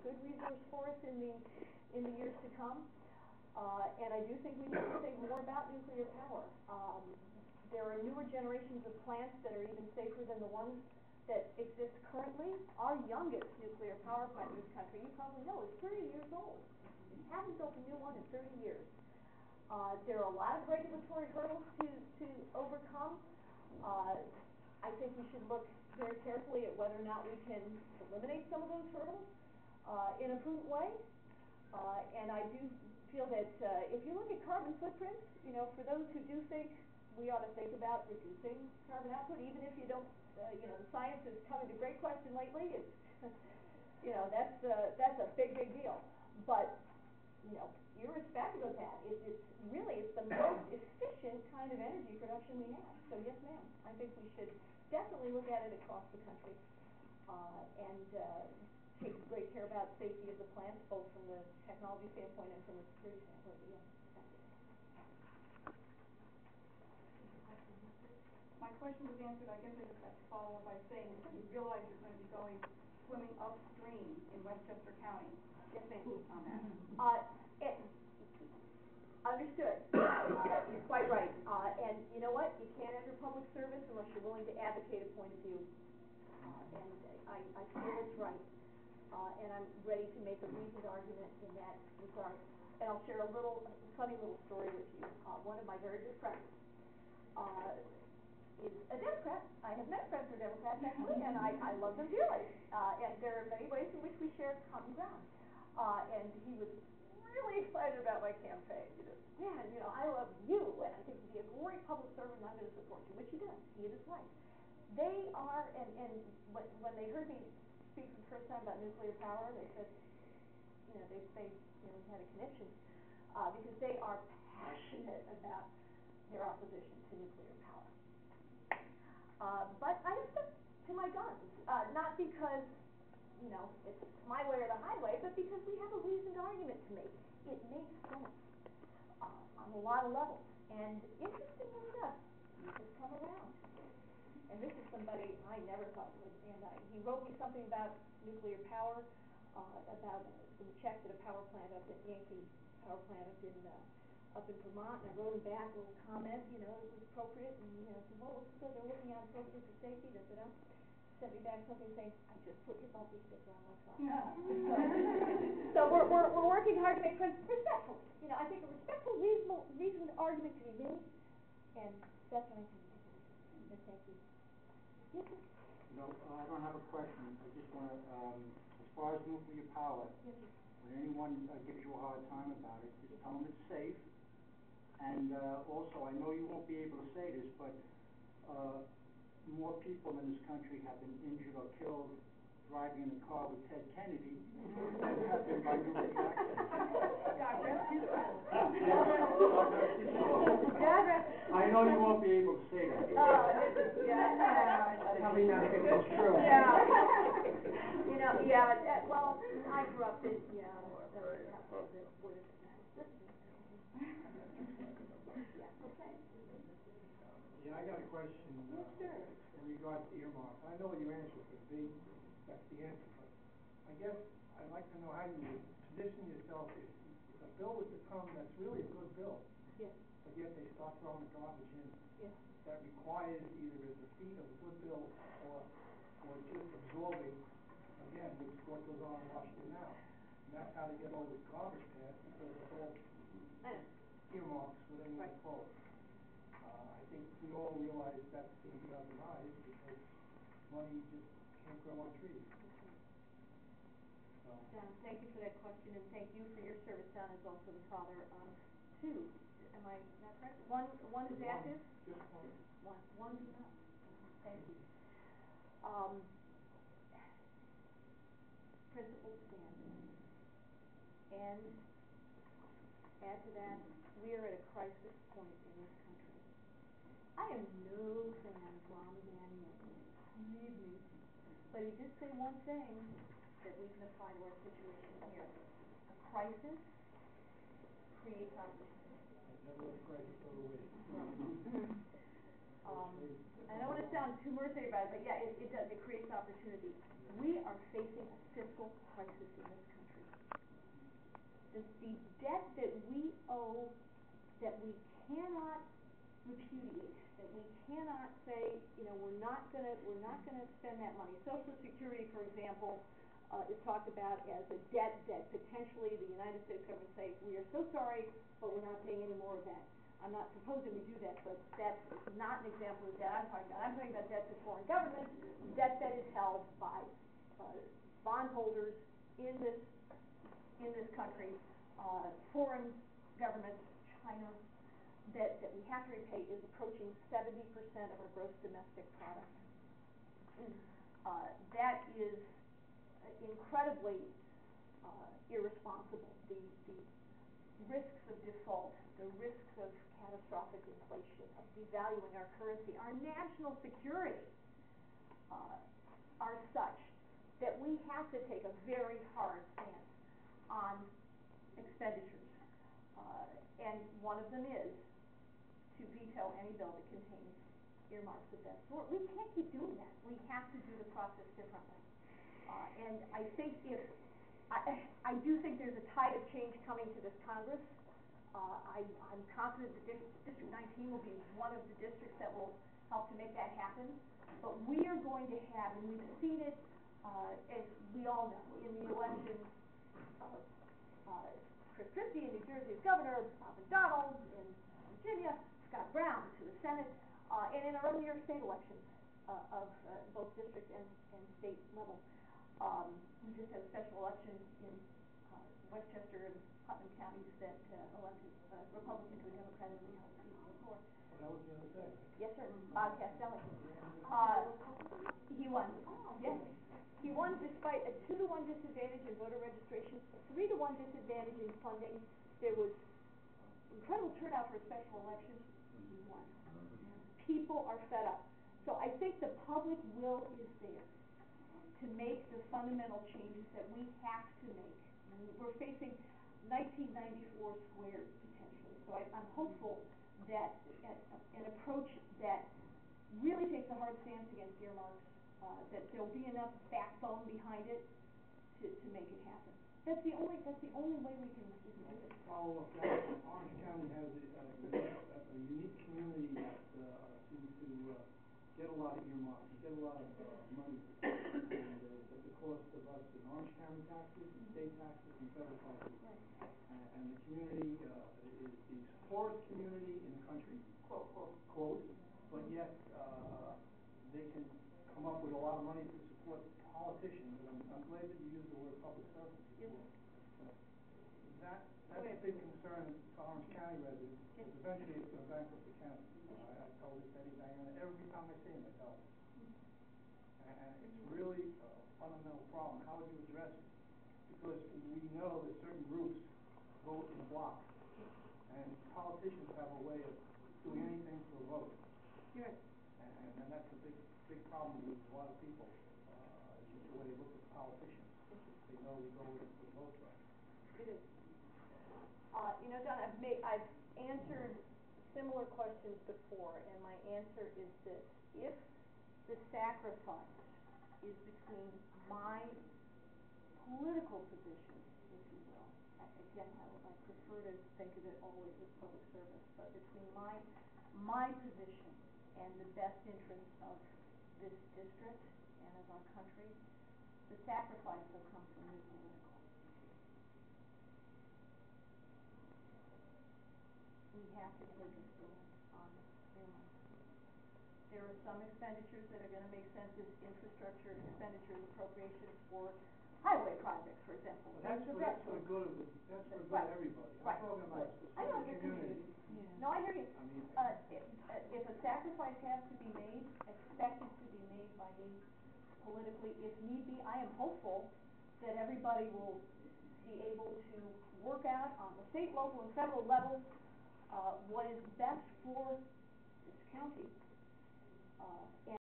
good resource for us in the years to come. And I do think we need to think more about nuclear power. There are newer generations of plants that are even safer than the ones that exist currently. Our youngest nuclear power plant in this country, you probably know, is 30 years old. We haven't built a new one in 30 years. There are a lot of regulatory hurdles to overcome. I think we should look very carefully at whether or not we can eliminate some of those hurdles in a prudent way. And I do feel that if you look at carbon footprints, you know, for those who do think we ought to think about reducing carbon output, even if you don't, you know, the science is coming to great question lately. It's, you know, that's a big deal. But, you know, irrespective of that, it's the most efficient kind of energy production we have. So yes, ma'am, I think we should definitely look at it across the country and take great care about safety of the plants, both from the technology standpoint and from the security standpoint. Yeah. My question was answered. I guess I just have to follow up by saying you realize you're going to be going swimming upstream in Westchester County. Yes, ma'am. On that. Understood. You're quite right. And you know what? You can't enter public service unless you're willing to advocate a point of view. And I feel it's right. And I'm ready to make a reasoned argument in that regard. And I'll share a funny little story with you. One of my very good friends is a Democrat. I have met friends who are Democrats, actually, and I love them dearly. And there are many ways in which we share common ground. And he was really excited about my campaign. You know, man, you know, I love you, and I think you'd be a great public servant, and I'm going to support you, which he does. He and his wife. They are, and when they heard me speak for the first time about nuclear power, they said, you know, they had a connection because they are passionate about their opposition to nuclear power. But I have stuck to my guns, not because, you know, it's my way or the highway, but because we have a reasoned argument to make. It makes sense on a lot of levels. And interestingly enough, he has come around. And this is somebody I never thought would, and he wrote me something about nuclear power, about some checks at a power plant up at Yankee power plant up in Vermont, and I wrote him back a little comment, you know, it was appropriate, and, you know, said, well, looks good, they're looking at appropriate for safety, da, da, da. Sent me back something saying, I just put your bumper sticker on my car. So we're working hard to make friends respectful. You know, I think a respectful, reasonable argument can be made, and that's what I think. And thank you. Yes, sir? No, I don't have a question. I just want to, as far as nuclear power, yes, sir. when anyone gives you a hard time about it, just tell them it's safe. And also, I know you won't be able to say this, but more people in this country have been injured or killed driving in a car with Ted Kennedy than have been by nuclear accidents. I know you won't be able to say that. Probably not if it was true. You know, well, I grew up in, Yeah, I got a question in regards to earmarks. I know what your answer could be. That's the answer. But I guess I'd like to know how you would position yourself if a bill was to come that's really a good bill, yes, but yet they start throwing the garbage in. Yes. That requires either a defeat of a good bill or just absorbing, again, which is what goes on in Washington now. And that's how they get all this garbage passed, because it's all earmarks with anyone opposed. I think we all realize that's going to be our demise because money just can't grow on trees. So. Don, thank you for that question, and thank you for your service. Don is also the father of two. Am I not correct? One is active? Just one. One's not. Thank you. Principles stand. And add to that, we are at a crisis point in this country. I am no fan of Rahm Emanuel, believe me. But he did say one thing that we can apply to our situation here. A crisis creates opportunity. Never let the crisis go to waste. I don't want to sound too mercenary about it, but yeah, it does, it creates opportunity. We are facing a fiscal crisis in this country. The debt that we owe, that we cannot repudiate, that we cannot say, you know, we're not gonna spend that money. Social Security, for example, is talked about as a debt that potentially the United States government say, we are so sorry, but we're not paying any more of that. I'm not proposing we do that, but that's not an example of debt I'm talking about. I'm talking about debt to foreign governments, debt that is held by bondholders in this country, foreign governments, China, that we have to repay is approaching 70% of our gross domestic product. That is incredibly irresponsible. The risks of default, the risks of catastrophic inflation, of devaluing our currency, our national security are such that we have to take a very hard stance on expenditures. And one of them is to veto any bill that contains earmarks of that sort. We can't keep doing that. We have to do the process differently. And I think I do think there's a tide of change coming to this Congress. I'm confident that District 19 will be one of the districts that will help to make that happen. But we are going to have, and we've seen it, as we all know, in the election, Chris Christie in New Jersey as governor, Bob McDonnell in Virginia, Scott Brown to the Senate, and in our earlier state elections of both district and state level. We just had a special election in Westchester and Putnam counties that elected Republican to a Democrat in the House seat before. That was the other day. Yes, sir. Bob Castelli. He won. Yes. He won despite a 2-to-1 disadvantage in voter registration, a 3-to-1 disadvantage in funding. There was incredible turnout for a special election. He won. People are fed up. So I think the public will is there to make the fundamental changes that we have to make. We're facing 1994 squared potentially. So I'm hopeful that an approach that really takes a hard stance against earmarks, that there'll be enough backbone behind it to make it happen. That's the only way we can do it. Follow up that, Orange County has a unique community that seems to get a lot of earmarks, get a lot of money, and at the cost of us in Orange County taxes, state taxes, and federal taxes. And the community is the poorest community in the country, quote, but yet they can come up with a lot of money to support politicians. And I'm glad that you used the word public service before. That's a big concern to Orange County residents, because eventually it's going to bankrupt the county. I told this to Eddie Diana every time I see him, I tell him. And it's really a fundamental problem. How would you address it? Because we know that certain groups vote in blocks, and politicians have a way of doing anything for a vote. Sure. And that's a big problem with a lot of people. It's just the way they look at politicians. They know we go with vote rights. It is. You know, John, I've answered similar questions before, and my answer is this: if the sacrifice is between my political position, if you will, again, I prefer to think of it always as public service, but between my position and the best interest of this district and of our country, the sacrifice will come from new political. We have to take a stand on earmarks. There are some expenditures that are going to make sense as infrastructure expenditures, appropriations for highway projects, for example. But that's for the good of everybody. I'm talking about specific communities. No, I hear you. If a sacrifice has to be made, expect it to be made by me politically, if need be. I am hopeful that everybody will be able to work out on the state, local, and federal levels what is best for this county. And